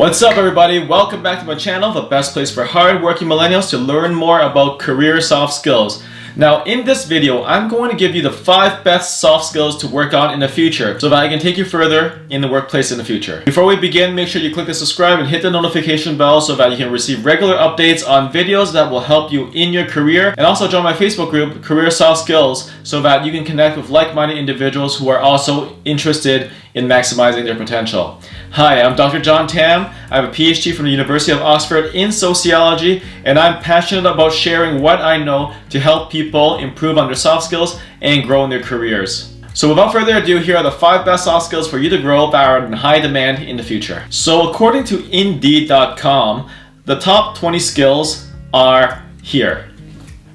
What's up everybody? Welcome back to my channel, the best place for hard-working millennials to learn more about career soft skills. Now in this video, I'm going to give you the 5 best soft skills to work on in the future so that I can take you further in the workplace in the future. Before we begin, make sure you click the subscribe and hit the notification bell so that you can receive regular updates on videos that will help you in your career, and also join my Facebook group, Career Soft Skills, so that you can connect with like-minded individuals who are also interested in maximizing their potential. Hi, I'm Dr. John Tam. I have a PhD from the University of Oxford in sociology, and I'm passionate about sharing what I know to help people improve on their soft skills and grow in their careers. So without further ado, here are the 5 best soft skills for you to grow that are in high demand in the future. So according to Indeed.com, the top 20 skills are here.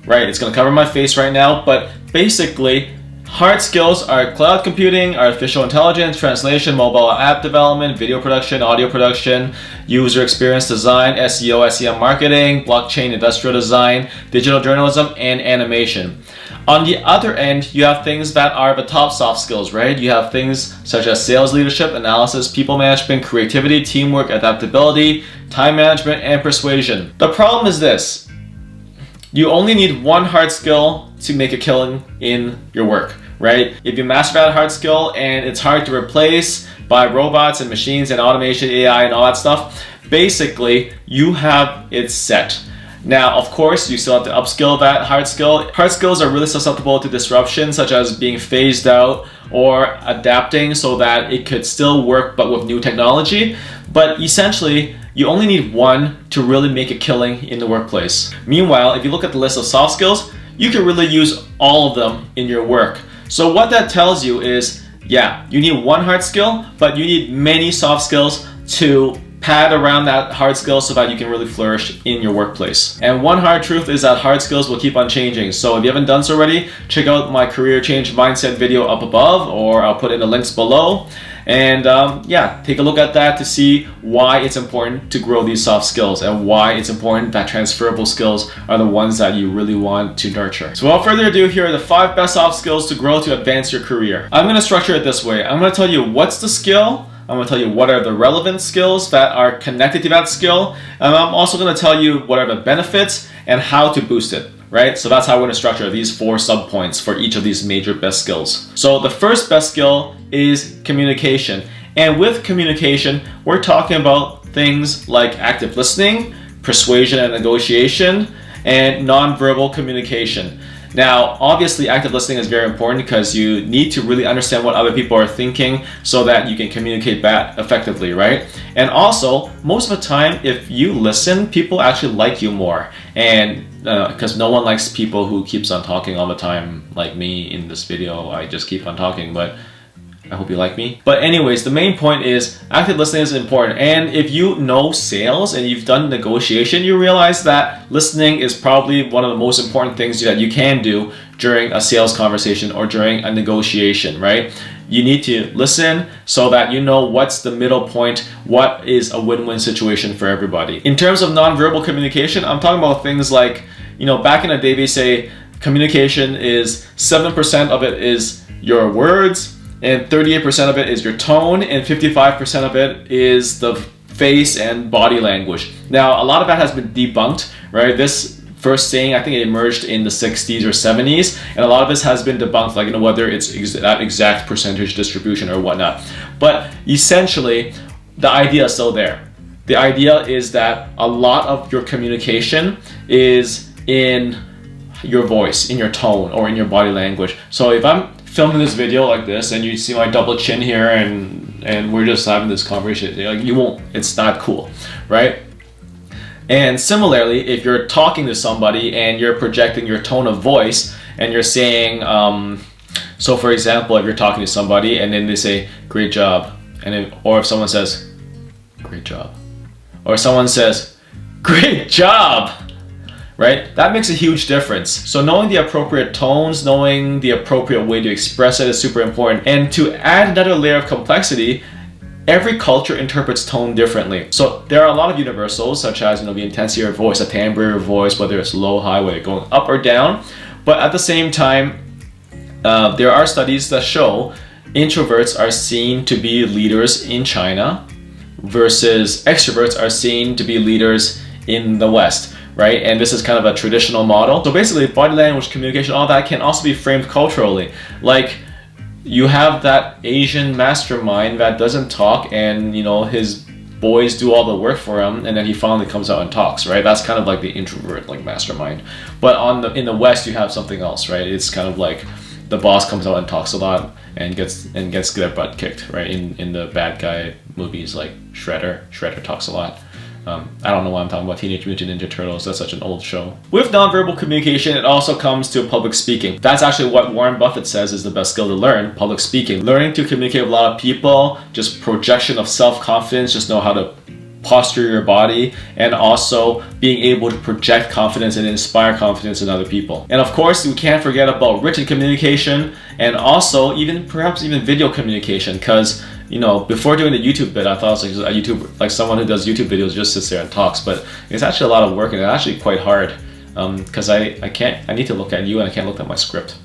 Right, it's going to cover my face right now, but basically, hard skills are cloud computing, artificial intelligence, translation, mobile app development, video production, audio production, user experience design, SEO, SEM marketing, blockchain, industrial design, digital journalism, and animation. On the other end, you have things that are the top soft skills, right? You have things such as sales leadership, analysis, people management, creativity, teamwork, adaptability, time management, and persuasion. The problem is this: you only need one hard skill to make a killing in your work, right? If you master that hard skill and it's hard to replace by robots and machines and automation, AI and all that stuff, basically you have it set. Now, of course, you still have to upskill that hard skill. Hard skills are really susceptible to disruption, such as being phased out or adapting so that it could still work but with new technology. But essentially, you only need one to really make a killing in the workplace. Meanwhile, if you look at the list of soft skills, you can really use all of them in your work. So what that tells you is, yeah, you need one hard skill, but you need many soft skills to pad around that hard skill so that you can really flourish in your workplace. And one hard truth is that hard skills will keep on changing. So if you haven't done so already, check out my career change mindset video up above, or I'll put in the links below. And yeah, take a look at that to see why it's important to grow these soft skills and why it's important that transferable skills are the ones that you really want to nurture. So without further ado, here are the 5 best soft skills to grow to advance your career. I'm going to structure it this way. I'm going to tell you what's the skill. I'm going to tell you what are the relevant skills that are connected to that skill. And I'm also going to tell you what are the benefits and how to boost it. Right? So that's how we're going to structure these 4 subpoints for each of these major best skills. So the first best skill is communication. And with communication, we're talking about things like active listening, persuasion and negotiation, and nonverbal communication. Now, obviously, active listening is very important because you need to really understand what other people are thinking so that you can communicate that effectively, right? And also, most of the time, if you listen, people actually like you more. And because no one likes people who keeps on talking all the time, like me in this video. I just keep on talking, but I hope you like me. But anyways, the main point is active listening is important. And if you know sales and you've done negotiation, you realize that listening is probably one of the most important things that you can do during a sales conversation or during a negotiation, right? You need to listen so that you know what's the middle point, what is a win-win situation for everybody. In terms of nonverbal communication, I'm talking about things like, you know, back in the day they say communication is 7% of it is your words, and 38% of it is your tone, and 55% of it is the face and body language. Now, a lot of that has been debunked, right? This first saying, I think it emerged in the 60s or 70s, and a lot of this has been debunked, like, you know, whether it's that exact percentage distribution or whatnot. But essentially, the idea is still there. The idea is that a lot of your communication is in your voice, in your tone, or in your body language. So if I'm filming this video like this and you see my double chin here and we're just having this conversation, like, you won't, it's not cool, right? And similarly, if you're talking to somebody and you're projecting your tone of voice and you're saying, so for example, if you're talking to somebody and then they say, great job, or if someone says, great job, or someone says, great job, right? That makes a huge difference. So knowing the appropriate tones, knowing the appropriate way to express it is super important. And to add another layer of complexity, every culture interprets tone differently. So there are a lot of universals, such as, you know, the intensity of your voice, the timbre of your voice, whether it's low, high, whether it's going up or down. But at the same time, there are studies that show introverts are seen to be leaders in China, versus extroverts are seen to be leaders in the West, right? And this is kind of a traditional model. So basically, body language, communication, all that can also be framed culturally. Like, you have that Asian mastermind that doesn't talk, and you know, his boys do all the work for him, and then he finally comes out and talks, right? That's kind of like the introvert, like, mastermind. But in the West, you have something else, right? It's kind of like the boss comes out and talks a lot and gets their butt kicked, right? In the bad guy movies like Shredder talks a lot. I don't know why I'm talking about Teenage Mutant Ninja Turtles. That's such an old show. With nonverbal communication, it also comes to public speaking. That's actually what Warren Buffett says is the best skill to learn, public speaking. Learning to communicate with a lot of people, just projection of self-confidence, just know how to posture your body, and also being able to project confidence and inspire confidence in other people. And of course, we can't forget about written communication, and also perhaps even video communication, because you know, before doing the YouTube bit, I thought it was like someone who does YouTube videos just sits there and talks, but it's actually a lot of work, and it's actually quite hard, because I need to look at you and I can't look at my script,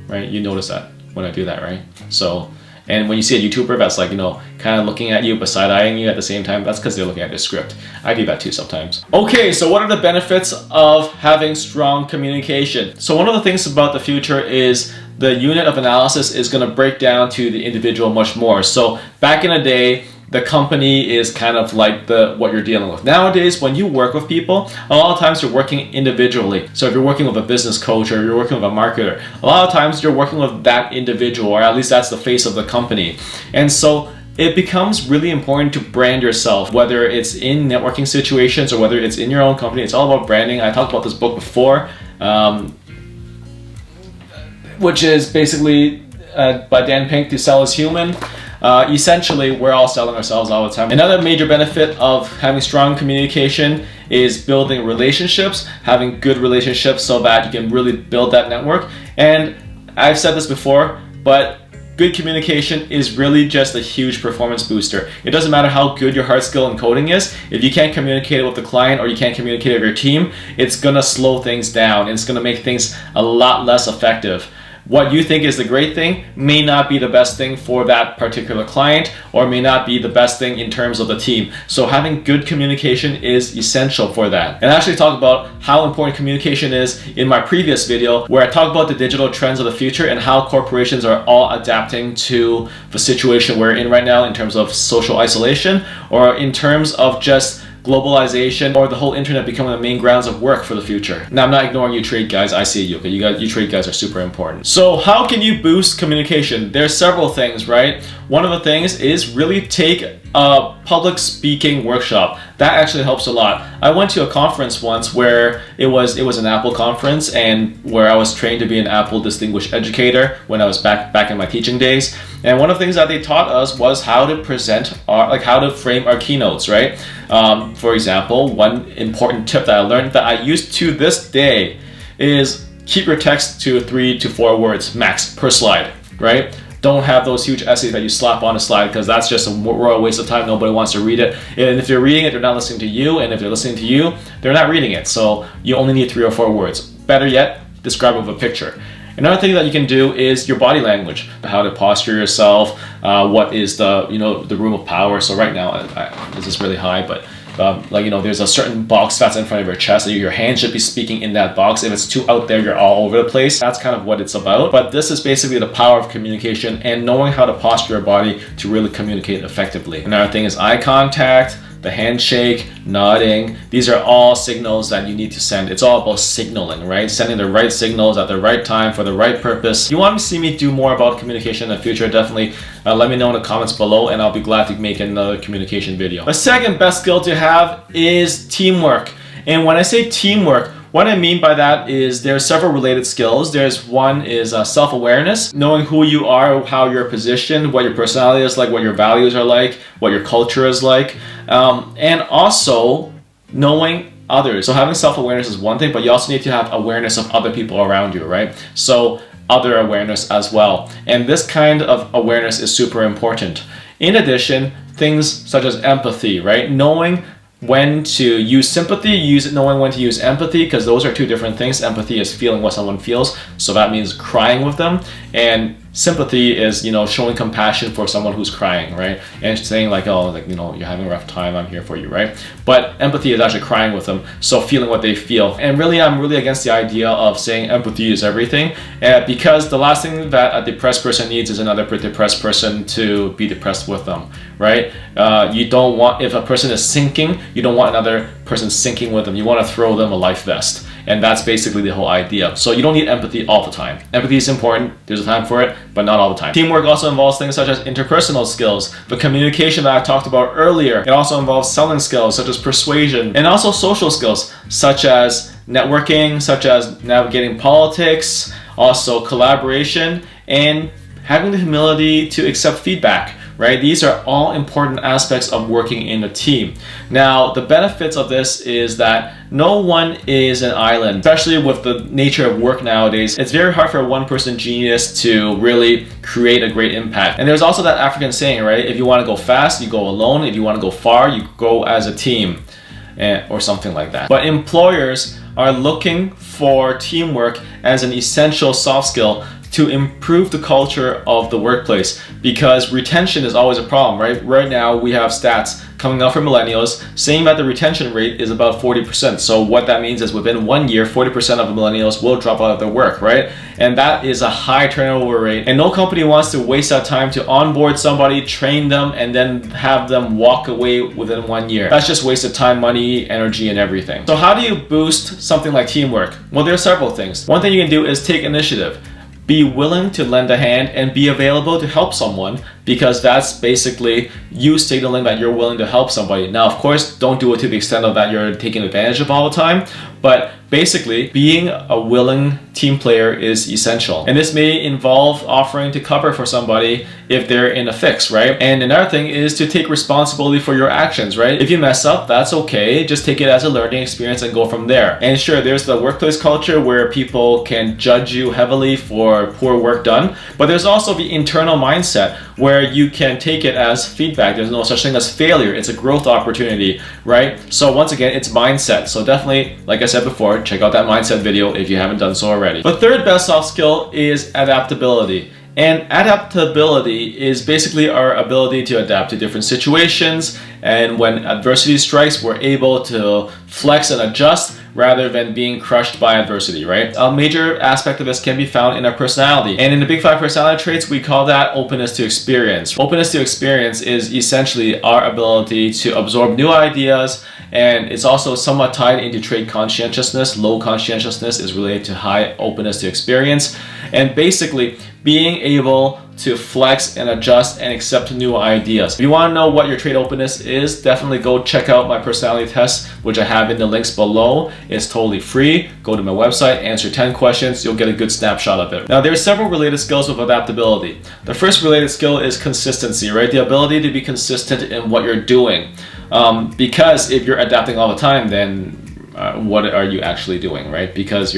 right? You notice that when I do that, right? So, and when you see a YouTuber that's like, you know, kind of looking at you but side-eyeing you at the same time, that's because they're looking at their script. I do that too sometimes. Okay, so what are the benefits of having strong communication? So one of the things about the future is the unit of analysis is going to break down to the individual much more. So back in the day, the company is kind of like what you're dealing with. Nowadays, when you work with people, a lot of times you're working individually. So if you're working with a business coach or you're working with a marketer, a lot of times you're working with that individual, or at least that's the face of the company. And so it becomes really important to brand yourself, whether it's in networking situations or whether it's in your own company. It's all about branding. I talked about this book before, which is basically by Dan Pink, To Sell is Human. Essentially, we're all selling ourselves all the time. Another major benefit of having strong communication is building relationships, having good relationships so that you can really build that network. And I've said this before, but good communication is really just a huge performance booster. It doesn't matter how good your hard skill in coding is. If you can't communicate it with the client or you can't communicate it with your team, it's gonna slow things down and it's gonna make things a lot less effective. What you think is the great thing may not be the best thing for that particular client, or may not be the best thing in terms of the team. So having good communication is essential for that. And I actually talk about how important communication is in my previous video, where I talk about the digital trends of the future and how corporations are all adapting to the situation we're in right now in terms of social isolation, or in terms of just globalization, or the whole internet becoming the main grounds of work for the future. Now, I'm not ignoring you trade guys, I see you, okay? You trade guys are super important. So how can you boost communication? There's several things, right? One of the things is really take a public speaking workshop. That actually helps a lot. I went to a conference once where it was an Apple conference, and where I was trained to be an Apple Distinguished Educator when I was back in my teaching days. And one of the things that they taught us was how to present how to frame our keynotes, right? For example, one important tip that I learned that I use to this day is keep your text to 3 to 4 words max per slide, right? Don't have those huge essays that you slap on a slide, because that's just a royal waste of time. Nobody wants to read it. And if they're reading it, they're not listening to you. And if they're listening to you, they're not reading it. So you only need 3 or 4 words. Better yet, describe it with a picture. Another thing that you can do is your body language, how to posture yourself, what is the room of power. So right now, this is really high, but there's a certain box that's in front of your chest, and your hand should be speaking in that box. If it's too out there, you're all over the place. That's kind of what it's about. But this is basically the power of communication and knowing how to posture your body to really communicate effectively. Another thing is eye contact, the handshake, nodding. These are all signals that you need to send. It's all about signaling, right? Sending the right signals at the right time for the right purpose. If you want to see me do more about communication in the future, definitely let me know in the comments below, and I'll be glad to make another communication video. The second best skill to have is teamwork. And when I say teamwork, what I mean by that is there are several related skills. One is self-awareness, knowing who you are, how you're positioned, what your personality is like, what your values are like, what your culture is like, and also knowing others. So having self-awareness is one thing, but you also need to have awareness of other people around you, right? So other awareness as well. And this kind of awareness is super important. In addition, things such as empathy, right? Knowing when to use sympathy, knowing when to use empathy, because those are two different things. Empathy is feeling what someone feels, so that means crying with them, and sympathy is, you know, showing compassion for someone who's crying, right? And saying like, oh, like, you know, you're having a rough time, I'm here for you, right? But empathy is actually crying with them, so feeling what they feel. And really, I'm really against the idea of saying empathy is everything, because the last thing that a depressed person needs is another depressed person to be depressed with them, right? You don't want, if a person is sinking, you don't want another person sinking with them. You want to throw them a life vest. And that's basically the whole idea. So you don't need empathy all the time. Empathy is important, there's a time for it, but not all the time. Teamwork also involves things such as interpersonal skills, the communication that I talked about earlier. It also involves selling skills such as persuasion, and also social skills such as networking, such as navigating politics, also collaboration, and having the humility to accept feedback. Right? These are all important aspects of working in a team. Now, the benefits of this is that no one is an island, especially with the nature of work nowadays. It's very hard for a one-person genius to really create a great impact. And there's also that African saying, right? If you want to go fast, you go alone. If you want to go far, you go as a team, or something like that. But employers are looking for teamwork as an essential soft skill to improve the culture of the workplace, because retention is always a problem, right? Right now we have stats coming out from millennials saying that the retention rate is about 40%. So what that means is within 1 year, 40% of the millennials will drop out of their work, right? And that is a high turnover rate. And no company wants to waste that time to onboard somebody, train them, and then have them walk away within 1 year. That's just wasted time, money, energy, and everything. So how do you boost something like teamwork? Well, there are several things. One thing you can do is take initiative. Be willing to lend a hand and be available to help someone, because that's basically you signaling that you're willing to help somebody. Now, of course, don't do it to the extent of that you're taking advantage of all the time, but basically being a willing team player is essential. And this may involve offering to cover for somebody if they're in a fix, right? And another thing is to take responsibility for your actions, right? If you mess up, that's okay. Just take it as a learning experience and go from there. And sure, there's the workplace culture where people can judge you heavily for poor work done, but there's also the internal mindset where you can take it as feedback. There's no such thing as failure. It's a growth opportunity, right? So once again, it's mindset. So definitely, like I said before, check out that mindset video if you haven't done so already. The third best soft skill is adaptability. And adaptability is basically our ability to adapt to different situations, and when adversity strikes, we're able to flex and adjust rather than being crushed by adversity, right? A major aspect of this can be found in our personality. And in the Big 5 personality traits, we call that openness to experience. Openness to experience is essentially our ability to absorb new ideas, and it's also somewhat tied into trait conscientiousness. Low conscientiousness is related to high openness to experience. And basically, being able to flex and adjust and accept new ideas. If you want to know what your trait openness is, definitely go check out my personality test, which I have in the links below. It's totally free. Go to my website, answer 10 questions, you'll get a good snapshot of it. Now, there are several related skills with adaptability. The first related skill is consistency, right? The ability to be consistent in what you're doing. Because if you're adapting all the time, then what are you actually doing, right? Because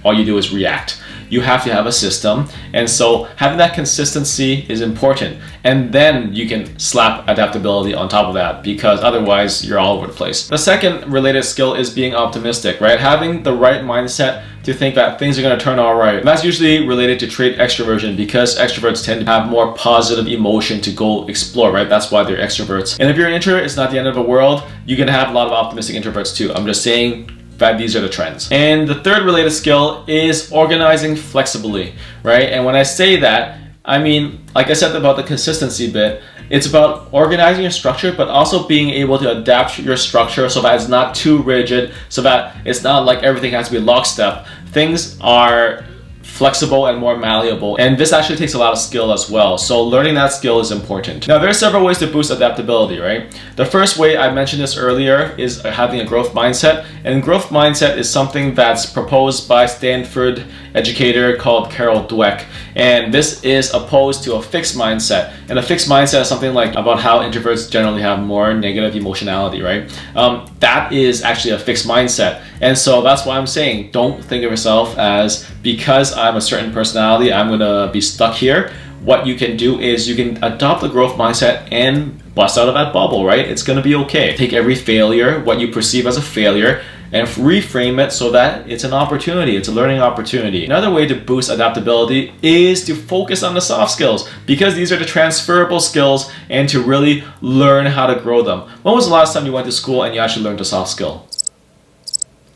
all you do is react. You have to have a system, and so having that consistency is important, and then you can slap adaptability on top of that, because otherwise you're all over the place. The second related skill is being optimistic, right? Having the right mindset to think that things are going to turn all right. And that's usually related to trait extroversion, because extroverts tend to have more positive emotion to go explore, right? That's why they're extroverts. And if you're an introvert, it's not the end of the world. You can have a lot of optimistic introverts too. I'm just saying that these are the trends. And the third related skill is organizing flexibly, right? And when I say that, I mean, like I said about the consistency bit, it's about organizing your structure, but also being able to adapt your structure so that it's not too rigid, so that it's not like everything has to be lockstep. Things are flexible and more malleable, and this actually takes a lot of skill as well. So learning that skill is important. Now, there are several ways to boost adaptability, right? The first way, I mentioned this earlier, is having a growth mindset. And growth mindset is something that's proposed by Stanford educator called Carol Dweck. And this is opposed to a fixed mindset. And a fixed mindset is something like about how introverts generally have more negative emotionality, right? That is actually a fixed mindset. And so that's why I'm saying, don't think of yourself as, because I'm a certain personality, I'm gonna be stuck here. What you can do is you can adopt a growth mindset and bust out of that bubble, right? It's going to be okay. Take every failure, what you perceive as a failure, and reframe it so that it's an opportunity. It's a learning opportunity. Another way to boost adaptability is to focus on the soft skills, because these are the transferable skills, and to really learn how to grow them. When was the last time you went to school and you actually learned a soft skill?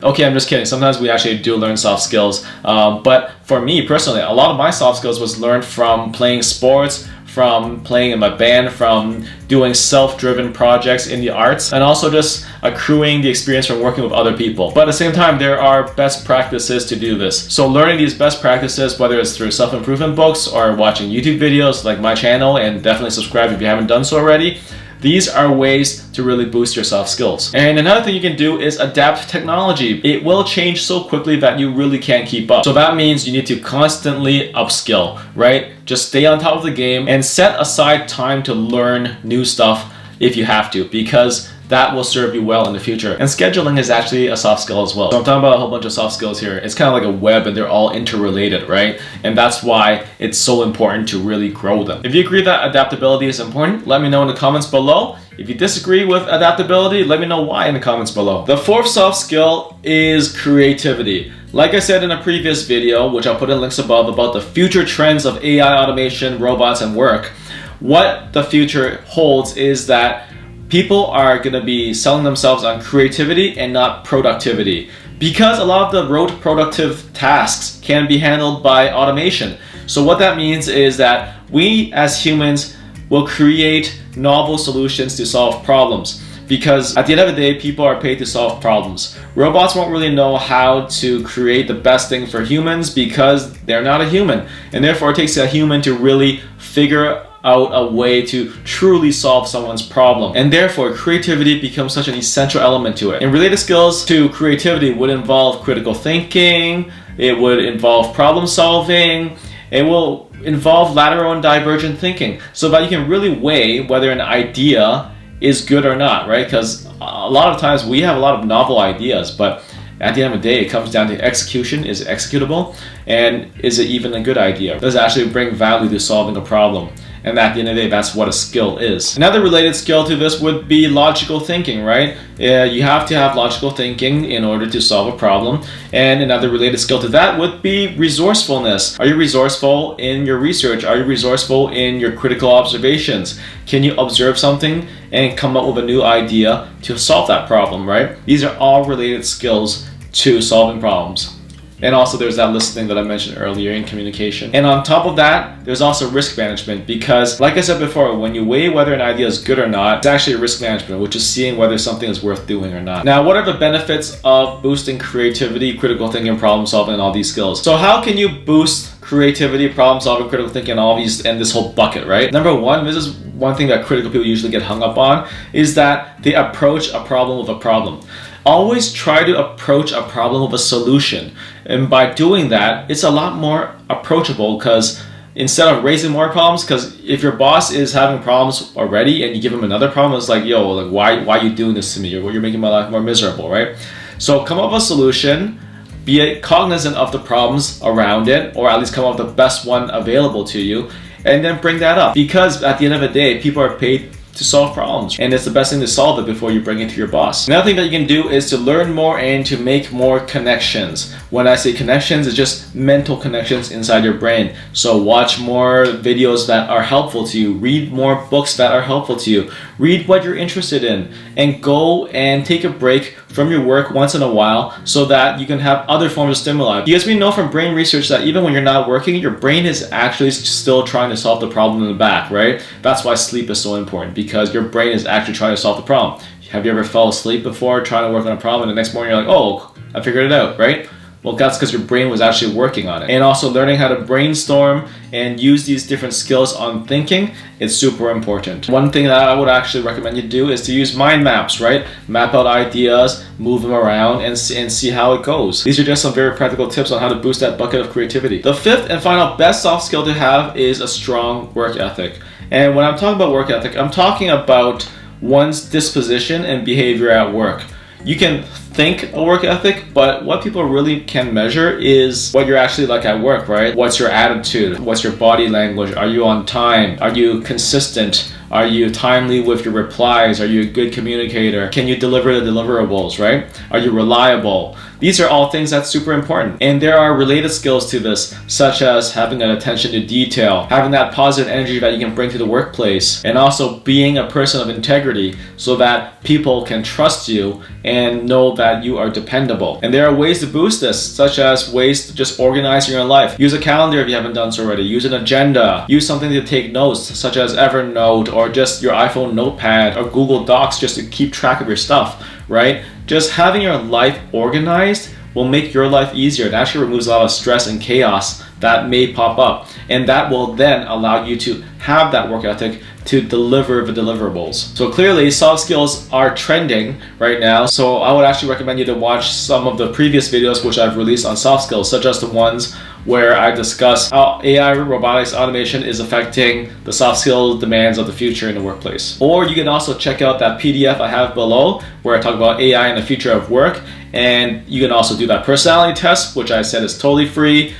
Okay, I'm just kidding. Sometimes we actually do learn soft skills. But for me personally, a lot of my soft skills was learned from playing sports, from playing in my band, from doing self-driven projects in the arts, and also just accruing the experience from working with other people. But at the same time, there are best practices to do this. So learning these best practices, whether it's through self-improvement books or watching YouTube videos like my channel, and definitely subscribe if you haven't done so already, these are ways to really boost your soft skills. And another thing you can do is adapt technology. It will change so quickly that you really can't keep up. So that means you need to constantly upskill, right? Just stay on top of the game and set aside time to learn new stuff if you have to, because that will serve you well in the future. And scheduling is actually a soft skill as well. So I'm talking about a whole bunch of soft skills here. It's kind of like a web, and they're all interrelated, right? And that's why it's so important to really grow them. If you agree that adaptability is important, let me know in the comments below. If you disagree with adaptability, let me know why in the comments below. The fourth soft skill is creativity. Like I said in a previous video, which I'll put in links above, about the future trends of AI, automation, robots, and work, what the future holds is that people are going to be selling themselves on creativity and not productivity, because a lot of the rote productive tasks can be handled by automation. So what that means is that we as humans will create novel solutions to solve problems, because at the end of the day, people are paid to solve problems. Robots won't really know how to create the best thing for humans because they're not a human, and therefore it takes a human to really figure out a way to truly solve someone's problem. And therefore, creativity becomes such an essential element to it. And related skills to creativity would involve critical thinking, it would involve problem solving, it will involve lateral and divergent thinking, so that you can really weigh whether an idea is good or not, right? Because a lot of times we have a lot of novel ideas, but at the end of the day, it comes down to execution. Is it executable? And is it even a good idea? Does it actually bring value to solving a problem? And at the end of the day, that's what a skill is. Another related skill to this would be logical thinking, right? You have to have logical thinking in order to solve a problem. And another related skill to that would be resourcefulness. Are you resourceful in your research? Are you resourceful in your critical observations? Can you observe something and come up with a new idea to solve that problem, right? These are all related skills to solving problems. And also there's that listening that I mentioned earlier in communication. And on top of that, there's also risk management, because like I said before, when you weigh whether an idea is good or not, it's actually risk management, which is seeing whether something is worth doing or not. Now, what are the benefits of boosting creativity, critical thinking, problem solving, and all these skills? So how can you boost creativity, problem solving, critical thinking, and all these, and this whole bucket, right? Number one, this is one thing that critical people usually get hung up on, is that they approach a problem with a problem. Always try to approach a problem with a solution. And by doing that, it's a lot more approachable, because instead of raising more problems, because if your boss is having problems already and you give him another problem, it's like, yo, like why are you doing this to me? You're making my life more miserable, right? So come up with a solution, be cognizant of the problems around it, or at least come up with the best one available to you, and then bring that up. Because at the end of the day, people are paid to solve problems, and it's the best thing to solve it before you bring it to your boss. Another thing that you can do is to learn more and to make more connections. When I say connections, it's just mental connections inside your brain. So watch more videos that are helpful to you, read more books that are helpful to you, read what you're interested in, and go and take a break from your work once in a while so that you can have other forms of stimuli. Because we know from brain research that even when you're not working, your brain is actually still trying to solve the problem in the back, right? That's why sleep is so important, because your brain is actually trying to solve the problem. Have you ever fell asleep before trying to work on a problem, and the next morning you're like, oh, I figured it out, right? Well, that's because your brain was actually working on it. And also learning how to brainstorm and use these different skills on thinking is super important. One thing that I would actually recommend you do is to use mind maps, right? Map out ideas, move them around, and see how it goes. These are just some very practical tips on how to boost that bucket of creativity. The fifth and final best soft skill to have is a strong work ethic. And when I'm talking about work ethic, I'm talking about one's disposition and behavior at work. You can think a work ethic, but what people really can measure is what you're actually like at work, right? What's your attitude? What's your body language? Are you on time? Are you consistent Are you timely with your replies? Are you a good communicator? Can you deliver the deliverables, right? Are you reliable? These are all things that's super important. And there are related skills to this, such as having an attention to detail, having that positive energy that you can bring to the workplace, and also being a person of integrity so that people can trust you and know that you are dependable. And there are ways to boost this, such as ways to just organize your life. Use a calendar if you haven't done so already. Use an agenda. Use something to take notes, such as Evernote or just your iPhone notepad or Google Docs, just to keep track of your stuff, right? Just having your life organized will make your life easier. It actually removes a lot of stress and chaos that may pop up. And that will then allow you to have that work ethic to deliver the deliverables. So clearly, soft skills are trending right now. So I would actually recommend you to watch some of the previous videos which I've released on soft skills, such as the ones where I discuss how AI, robotics, automation is affecting the soft skill demands of the future in the workplace. Or you can also check out that PDF I have below where I talk about AI and the future of work. And you can also do that personality test, which I said is totally free.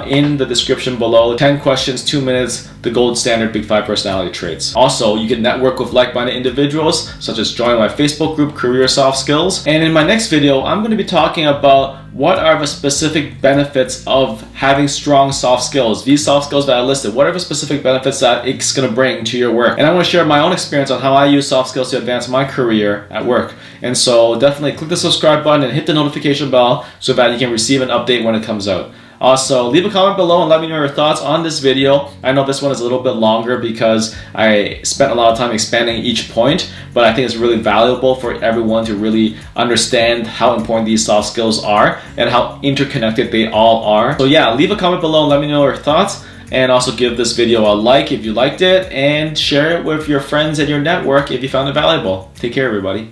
In the description below, 10 questions, 2 minutes, the gold standard Big 5 personality traits. Also, you can network with like-minded individuals, such as join my Facebook group, Career Soft Skills. And in my next video, I'm going to be talking about what are the specific benefits of having strong soft skills. These soft skills that I listed, what are the specific benefits that it's going to bring to your work? And I'm going to share my own experience on how I use soft skills to advance my career at work. And so definitely click the subscribe button and hit the notification bell so that you can receive an update when it comes out. Also, leave a comment below and let me know your thoughts on this video. I know this one is a little bit longer because I spent a lot of time expanding each point, but I think it's really valuable for everyone to really understand how important these soft skills are and how interconnected they all are. So yeah, leave a comment below and let me know your thoughts. And also give this video a like if you liked it, and share it with your friends and your network if you found it valuable. Take care, everybody.